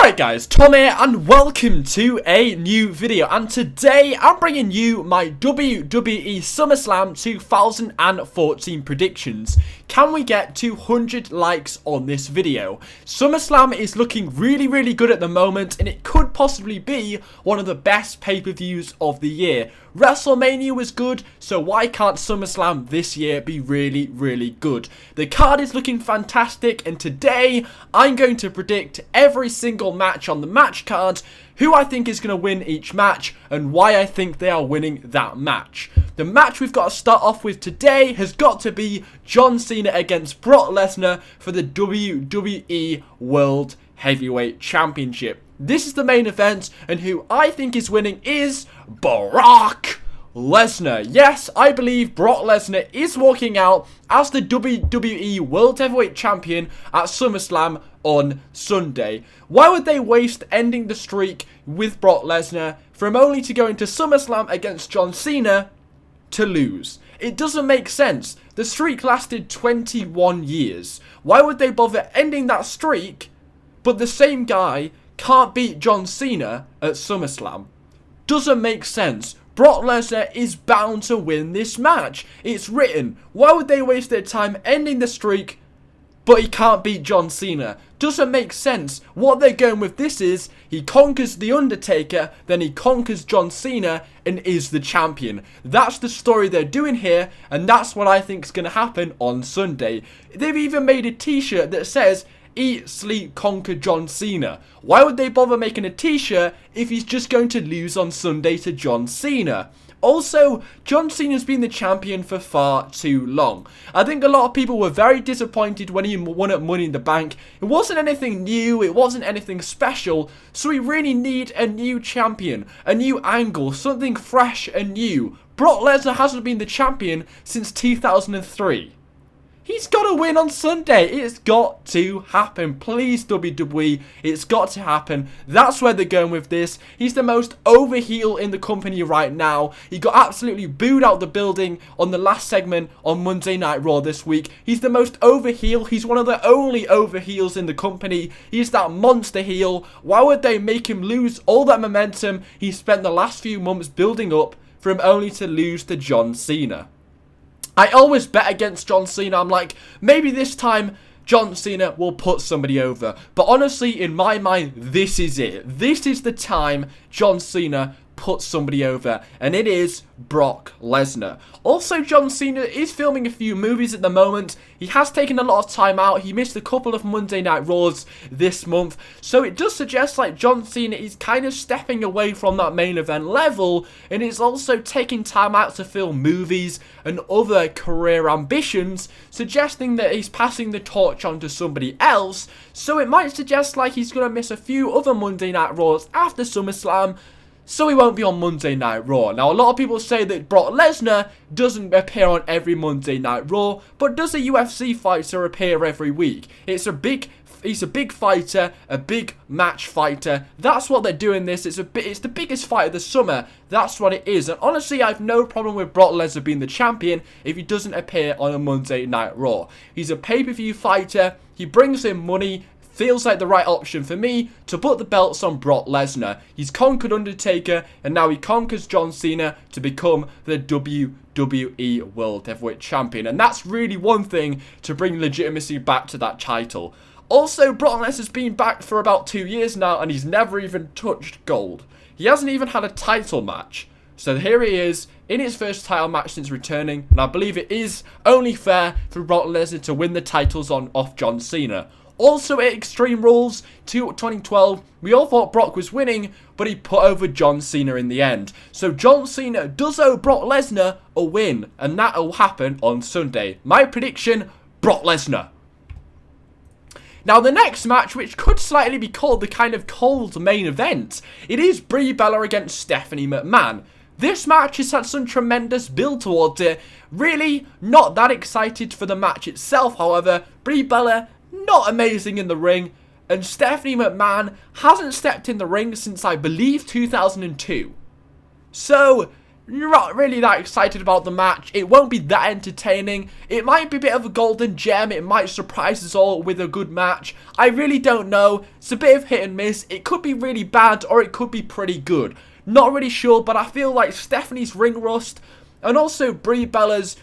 Alright guys, Tom here and welcome to a new video, and today I'm bringing you my WWE SummerSlam 2014 predictions. Can we get 200 likes on this video? SummerSlam is looking really good at the moment, and it could possibly be one of the best pay-per-views of the year. WrestleMania was good, so why can't SummerSlam this year be really good? The card is looking fantastic, and today I'm going to predict every single match on the match card, who I think is going to win each match, and why I think they are winning that match. The match we've got to start off with today has got to be John Cena against Brock Lesnar for the WWE World Heavyweight Championship. This is the main event, and who I think is winning is Brock Lesnar. Yes, I believe Brock Lesnar is walking out as the WWE World Heavyweight Champion at SummerSlam on Sunday. Why would they waste ending the streak with Brock Lesnar for him only to go into SummerSlam against John Cena to lose? It doesn't make sense. The streak lasted 21 years. Why would they bother ending that streak, but the same guy can't beat John Cena at SummerSlam? Doesn't make sense. Brock Lesnar is bound to win this match. It's written. Why would they waste their time ending the streak, but he can't beat John Cena? Doesn't make sense. What they're going with this is, he conquers The Undertaker, then he conquers John Cena, and is the champion. That's the story they're doing here, and that's what I think is going to happen on Sunday. They've even made a t-shirt that says, "Eat, sleep, conquer John Cena." Why would they bother making a t-shirt if he's just going to lose on Sunday to John Cena? Also, John Cena's been the champion for far too long. I think a lot of people were very disappointed when he won at Money in the Bank. It wasn't anything new, it wasn't anything special, so we really need a new champion, a new angle, something fresh and new. Brock Lesnar hasn't been the champion since 2003. He's got to win on Sunday. It's got to happen. Please, WWE, it's got to happen. That's where they're going with this. He's the most over heel in the company right now. He got absolutely booed out the building on the last segment on Monday Night Raw this week. He's the most over heel. He's one of the only over heels in the company. He's that monster heel. Why would they make him lose all that momentum he spent the last few months building up for him only to lose to John Cena? I always bet against John Cena. I'm like, maybe this time John Cena will put somebody over. But honestly, in my mind, this is it. This is the time John Cena puts somebody over, and it is Brock Lesnar. Also, John Cena is filming a few movies at the moment. He has taken a lot of time out. He missed a couple of Monday Night Raws this month, so it does suggest like John Cena is kind of stepping away from that main event level, and is also taking time out to film movies and other career ambitions, suggesting that he's passing the torch on to somebody else. So it might suggest like he's going to miss a few other Monday Night Raws after SummerSlam, so he won't be on Monday Night Raw. Now, a lot of people say that Brock Lesnar doesn't appear on every Monday Night Raw, but does a UFC fighter appear every week? He's a big fighter, a big match fighter. That's what they're doing this. It's the biggest fight of the summer. That's what it is. And honestly, I have no problem with Brock Lesnar being the champion if he doesn't appear on a Monday Night Raw. He's a pay-per-view fighter. He brings in money. Feels like the right option for me to put the belts on Brock Lesnar. He's conquered Undertaker, and now he conquers John Cena to become the WWE World Heavyweight Champion. And that's really one thing to bring legitimacy back to that title. Also, Brock Lesnar's been back for about 2 years now, and he's never even touched gold. He hasn't even had a title match. So here he is in his first title match since returning, and I believe it is only fair for Brock Lesnar to win the titles off John Cena. Also at Extreme Rules 2012, we all thought Brock was winning, but he put over John Cena in the end. So John Cena does owe Brock Lesnar a win, and that will happen on Sunday. My prediction, Brock Lesnar. Now the next match, which could slightly be called the kind of cold main event, it is Brie Bella against Stephanie McMahon. This match has had some tremendous build towards it. Really not that excited for the match itself, however. Brie Bella, not amazing in the ring, and Stephanie McMahon hasn't stepped in the ring since I believe 2002. So you're not really that excited about the match. It won't be that entertaining. It might be a bit of a golden gem. It might surprise us all with a good match. I really don't know. It's a bit of hit and miss. It could be really bad or it could be pretty good. Not really sure, but I feel like Stephanie's ring rust and also Brie Bella's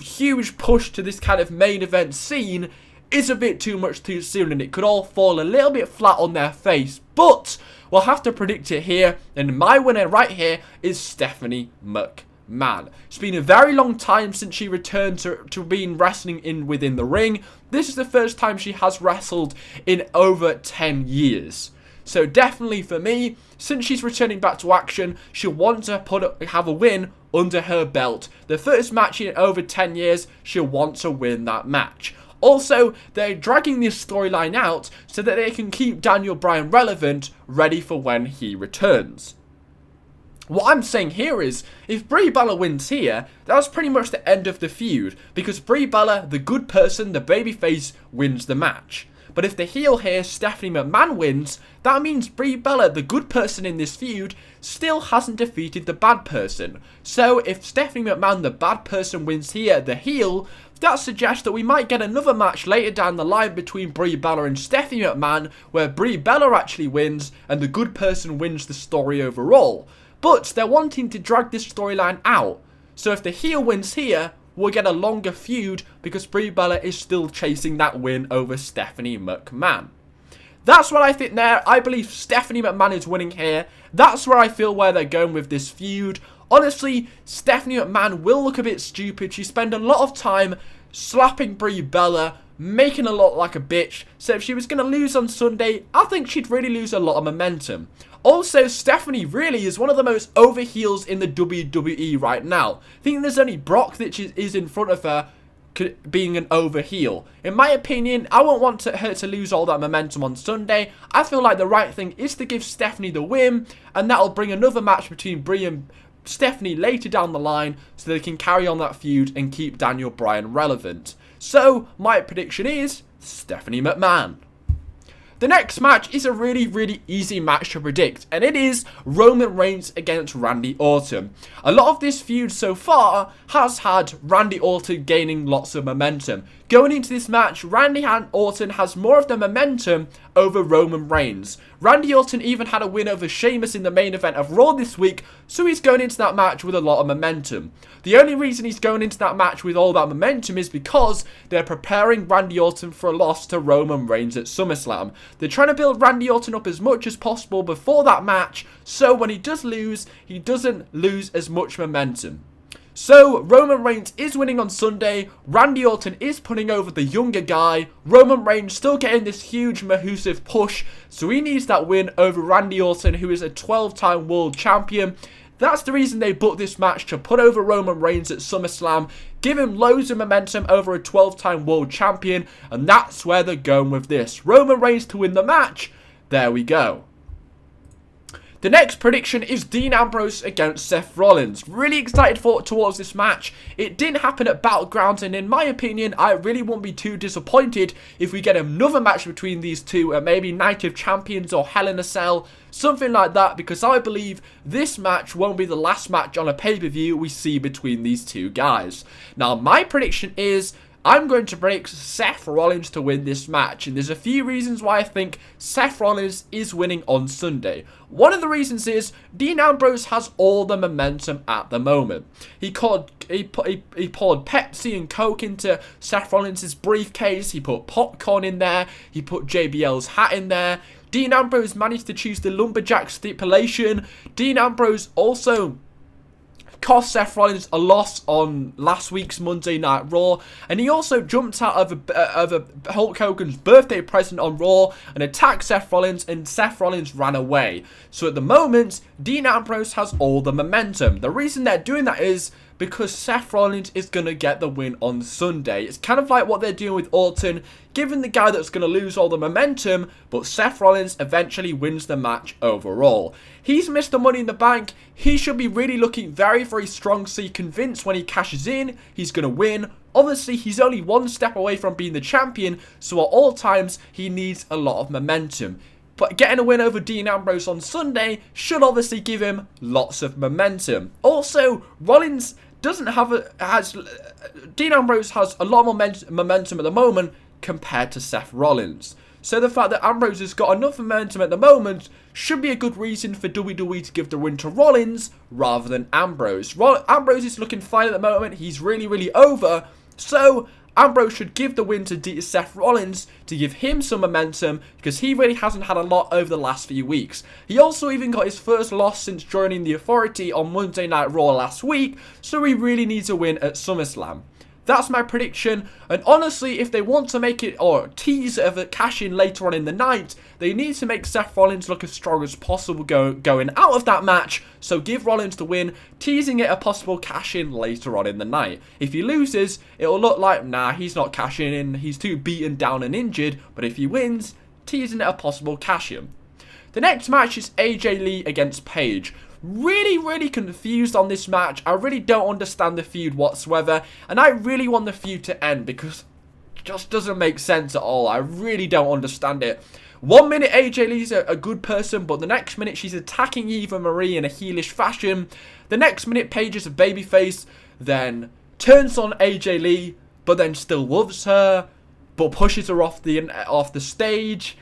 huge push to this kind of main event scene is a bit too much too soon, and it could all fall a little bit flat on their face. But we'll have to predict it here, and my winner right here is Stephanie McMahon. It's been a very long time since she returned to being wrestling within the ring. This is the first time she has wrestled in over 10 years. So definitely for me, since she's returning back to action, she'll want to have a win under her belt. The first match in over 10 years, she'll want to win that match. Also, they're dragging this storyline out so that they can keep Daniel Bryan relevant, ready for when he returns. What I'm saying here is, if Brie Bella wins here, that's pretty much the end of the feud, because Brie Bella, the good person, the babyface, wins the match. But if the heel here, Stephanie McMahon, wins, that means Brie Bella, the good person in this feud, still hasn't defeated the bad person. So if Stephanie McMahon, the bad person, wins here, the heel, that suggests that we might get another match later down the line between Brie Bella and Stephanie McMahon, where Brie Bella actually wins and the good person wins the story overall. But they're wanting to drag this storyline out. So if the heel wins here, we'll get a longer feud because Brie Bella is still chasing that win over Stephanie McMahon. That's what I think there. I believe Stephanie McMahon is winning here. That's where I feel where they're going with this feud. Honestly, Stephanie McMahon will look a bit stupid. She spent a lot of time slapping Brie Bella, making her look like a bitch. So if she was going to lose on Sunday, I think she'd really lose a lot of momentum. Also, Stephanie really is one of the most over heels in the WWE right now. I think there's only Brock that is in front of her being an over heel. In my opinion, I won't want her to lose all that momentum on Sunday. I feel like the right thing is to give Stephanie the win, and that'll bring another match between Brie and Stephanie later down the line so they can carry on that feud and keep Daniel Bryan relevant. So, my prediction is Stephanie McMahon. The next match is a really easy match to predict, and it is Roman Reigns against Randy Orton. A lot of this feud so far has had Randy Orton gaining lots of momentum. Going into this match, Randy Orton has more of the momentum over Roman Reigns. Randy Orton even had a win over Sheamus in the main event of Raw this week, so he's going into that match with a lot of momentum. The only reason he's going into that match with all that momentum is because they're preparing Randy Orton for a loss to Roman Reigns at Summerslam. They're trying to build Randy Orton up as much as possible before that match, so when he does lose, he doesn't lose as much momentum. So, Roman Reigns is winning on Sunday, Randy Orton is putting over the younger guy, Roman Reigns still getting this huge Mahusive push, so he needs that win over Randy Orton, who is a 12-time world champion. That's the reason they booked this match, to put over Roman Reigns at SummerSlam, give him loads of momentum over a 12-time world champion, and that's where they're going with this. Roman Reigns to win the match, there we go. The next prediction is Dean Ambrose against Seth Rollins. Really excited towards this match. It didn't happen at Battlegrounds, and in my opinion, I really won't be too disappointed if we get another match between these two at maybe Night of Champions or Hell in a Cell, something like that, because I believe this match won't be the last match on a pay-per-view we see between these two guys. Now, my prediction is I'm going to predict Seth Rollins to win this match, and there's a few reasons why I think Seth Rollins is winning on Sunday. One of the reasons is Dean Ambrose has all the momentum at the moment. He poured Pepsi and Coke into Seth Rollins' briefcase, he put popcorn in there, he put JBL's hat in there. Dean Ambrose managed to choose the lumberjack stipulation. Dean Ambrose also cost Seth Rollins a loss on last week's Monday Night Raw, and he also jumped out of a Hulk Hogan's birthday present on Raw and attacked Seth Rollins, and Seth Rollins ran away. So at the moment, Dean Ambrose has all the momentum. The reason they're doing that is because Seth Rollins is going to get the win on Sunday. It's kind of like what they're doing with Orton, giving the guy that's going to lose all the momentum, but Seth Rollins eventually wins the match overall. He's missed the Money in the Bank. He should be really looking very strong, so you're convinced when he cashes in, he's going to win. Obviously, he's only one step away from being the champion, so at all times, he needs a lot of momentum. But getting a win over Dean Ambrose on Sunday should obviously give him lots of momentum. Also, Rollins Dean Ambrose has a lot more momentum at the moment compared to Seth Rollins. So the fact that Ambrose has got enough momentum at the moment should be a good reason for WWE to give the win to Rollins rather than Ambrose. Ambrose is looking fine at the moment. He's really over. So Ambrose should give the win to Seth Rollins to give him some momentum because he really hasn't had a lot over the last few weeks. He also even got his first loss since joining the Authority on Monday Night Raw last week, so he really needs a win at SummerSlam. That's my prediction, and honestly, if they want to make it or tease of a cash-in later on in the night, they need to make Seth Rollins look as strong as possible going out of that match, so give Rollins the win, teasing it a possible cash-in later on in the night. If he loses, it'll look like, nah, he's not cashing in, he's too beaten down and injured, but if he wins, teasing it a possible cash-in. The next match is AJ Lee against Paige. Really confused on this match. I really don't understand the feud whatsoever, and I really want the feud to end because it just doesn't make sense at all. I really don't understand it. 1 minute AJ Lee's a good person, but the next minute she's attacking Eva Marie in a heelish fashion. The next minute Paige is a babyface, then turns on AJ Lee, but then still loves her, but pushes her off the stage.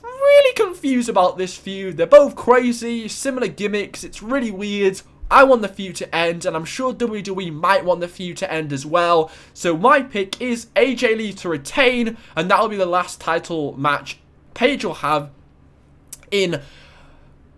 Really confused about this feud. They're both crazy, similar gimmicks. It's really weird. I want the feud to end, and I'm sure WWE might want the feud to end as well. So my pick is AJ Lee to retain, and that'll be the last title match Paige will have in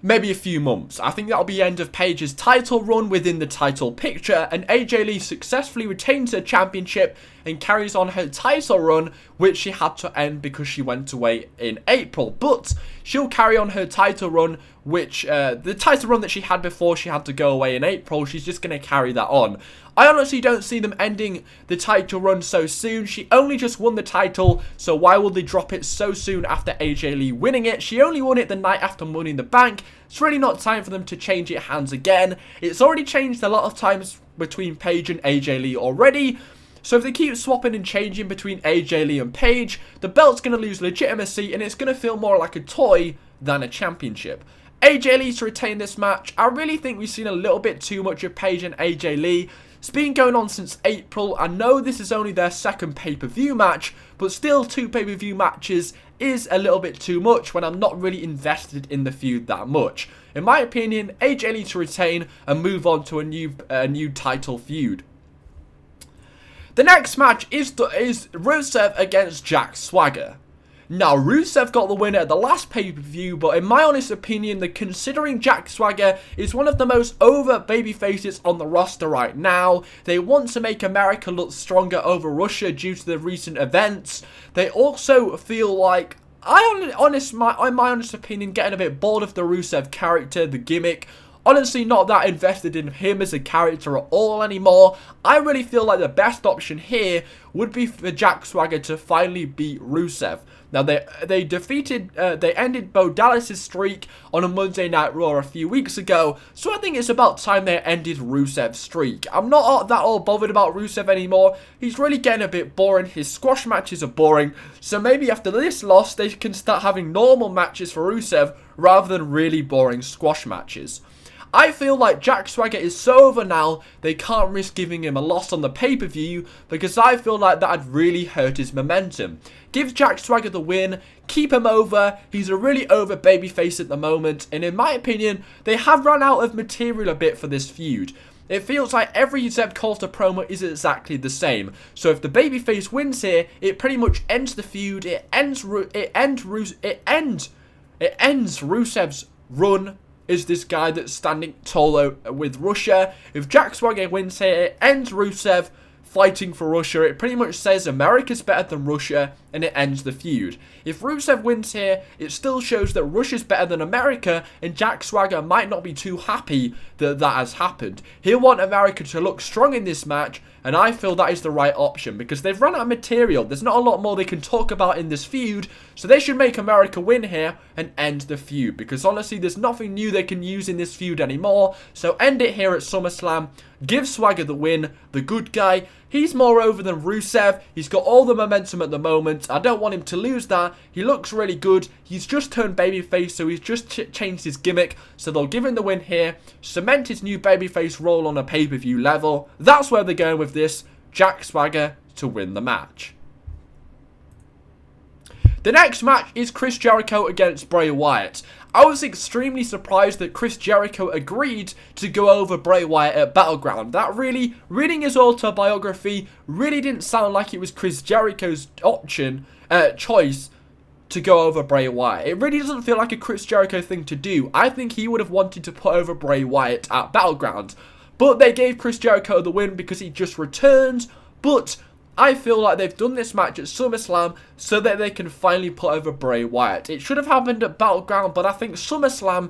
maybe a few months. I think that'll be the end of Paige's title run within the title picture, and AJ Lee successfully retains her championship and carries on her title run, which she had to end because she went away in April. But she'll carry on her title run, which the title run that she had before she had to go away in April, she's just going to carry that on. I honestly don't see them ending the title run so soon. She only just won the title, so why would they drop it so soon after AJ Lee winning it? She only won it the night after Money in the Bank. It's really not time for them to change it hands again. It's already changed a lot of times between Paige and AJ Lee already. So if they keep swapping and changing between AJ Lee and Paige, the belt's going to lose legitimacy and it's going to feel more like a toy than a championship. AJ Lee to retain this match. I really think we've seen a little bit too much of Paige and AJ Lee. It's been going on since April. I know this is only their second pay-per-view match, but still 2 pay-per-view matches is a little bit too much when I'm not really invested in the feud that much. In my opinion, AJ Lee to retain and move on to a new title feud. The next match is Rusev against Jack Swagger. Now, Rusev got the win at the last pay-per-view, but in my honest opinion, considering Jack Swagger is one of the most over babyfaces on the roster right now, they want to make America look stronger over Russia due to the recent events. They also feel like, in my honest opinion, getting a bit bored of the Rusev character, the gimmick. Honestly, not that invested in him as a character at all anymore. I really feel like the best option here would be for Jack Swagger to finally beat Rusev. Now, they ended Bo Dallas' streak on a Monday Night Raw a few weeks ago, so I think it's about time they ended Rusev's streak. I'm not that all bothered about Rusev anymore. He's really getting a bit boring. His squash matches are boring, so maybe after this loss, they can start having normal matches for Rusev rather than really boring squash matches. I feel like Jack Swagger is so over now, they can't risk giving him a loss on the pay-per-view because I feel like that would really hurt his momentum. Give Jack Swagger the win, keep him over, he's a really over babyface at the moment, and in my opinion, they have run out of material a bit for this feud. It feels like every Zeb Coulter promo is exactly the same, so if the babyface wins here, it pretty much ends the feud, it ends Rusev's run is this guy that's standing tall with Russia. If Jack Swagger wins here, it ends Rusev fighting for Russia. It pretty much says America's better than Russia, and it ends the feud. If Rusev wins here, it still shows that Russia's better than America, and Jack Swagger might not be too happy that that has happened. He'll want America to look strong in this match, and I feel that is the right option because they've run out of material. There's not a lot more they can talk about in this feud, so they should make America win here and end the feud because honestly, there's nothing new they can use in this feud anymore. So end it here at SummerSlam. Give Swagger the win, the good guy. He's more over than Rusev. He's got all the momentum at the moment. I don't want him to lose that. He looks really good. He's just turned babyface, so he's just changed his gimmick. So they'll give him the win here. Cement his new babyface role on a pay-per-view level. That's where they're going with this. Jack Swagger to win the match. The next match is Chris Jericho against Bray Wyatt. I was extremely surprised that Chris Jericho agreed to go over Bray Wyatt at Battleground. That really, reading his autobiography, really didn't sound like it was Chris Jericho's choice to go over Bray Wyatt. It really doesn't feel like a Chris Jericho thing to do. I think he would have wanted to put over Bray Wyatt at Battleground. But they gave Chris Jericho the win because he just returned. But I feel like they've done this match at SummerSlam so that they can finally put over Bray Wyatt. It should have happened at Battleground, but I think SummerSlam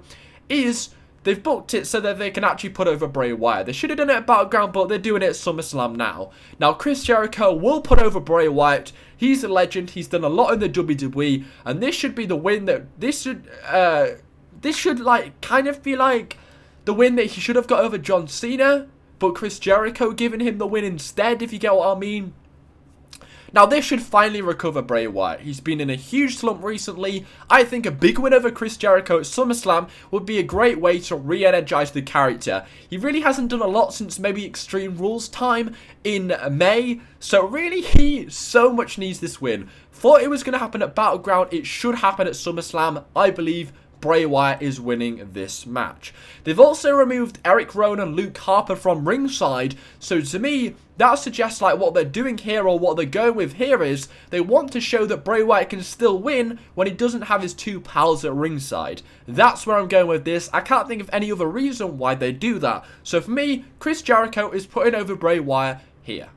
they've booked it so that they can actually put over Bray Wyatt. They should have done it at Battleground, but they're doing it at SummerSlam now. Now, Chris Jericho will put over Bray Wyatt. He's a legend. He's done a lot in the WWE, and this should be the win that this should like kind of be like the win that he should have got over John Cena, but Chris Jericho giving him the win instead, if you get what I mean. Now, this should finally recover Bray Wyatt. He's been in a huge slump recently. I think a big win over Chris Jericho at SummerSlam would be a great way to re-energize the character. He really hasn't done a lot since maybe Extreme Rules time in May. So really, he so much needs this win. Thought it was going to happen at Battleground. It should happen at SummerSlam. I believe Bray Wyatt is winning this match. They've also removed Eric Rowan and Luke Harper from ringside, so to me, that suggests like what they're doing here, or what they're going with here, is they want to show that Bray Wyatt can still win when he doesn't have his two pals at ringside. That's where I'm going with this. I can't think of any other reason why they do that. So for me, Chris Jericho is putting over Bray Wyatt here.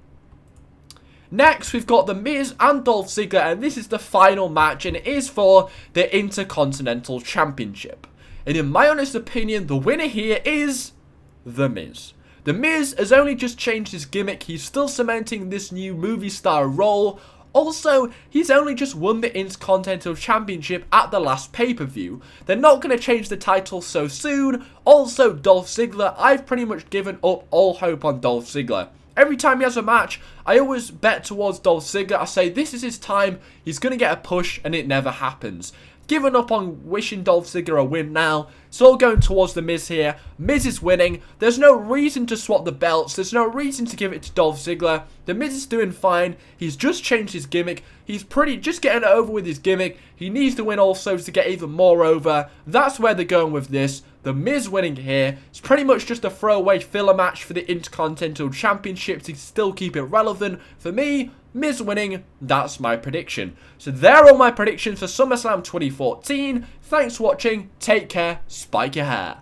Next, we've got The Miz and Dolph Ziggler, and this is the final match, and it is for the Intercontinental Championship. And in my honest opinion, the winner here is The Miz. The Miz has only just changed his gimmick. He's still cementing this new movie star role. Also, he's only just won the Intercontinental Championship at the last pay-per-view. They're not going to change the title so soon. Also, Dolph Ziggler, I've pretty much given up all hope on Dolph Ziggler. Every time he has a match, I always bet towards Dolph Ziggler. I say this is his time, he's going to get a push, and it never happens. Given up on wishing Dolph Ziggler a win now. It's all going towards The Miz here. Miz is winning. There's no reason to swap the belts. There's no reason to give it to Dolph Ziggler. The Miz is doing fine. He's just changed his gimmick. He's just getting it over with his gimmick. He needs to win also to get even more over. That's where they're going with this. The Miz winning here. It's pretty much just a throwaway filler match for the Intercontinental Championship to still keep it relevant. For me, Miz winning, that's my prediction. So there are all my predictions for SummerSlam 2014. Thanks for watching, take care, spike your hair.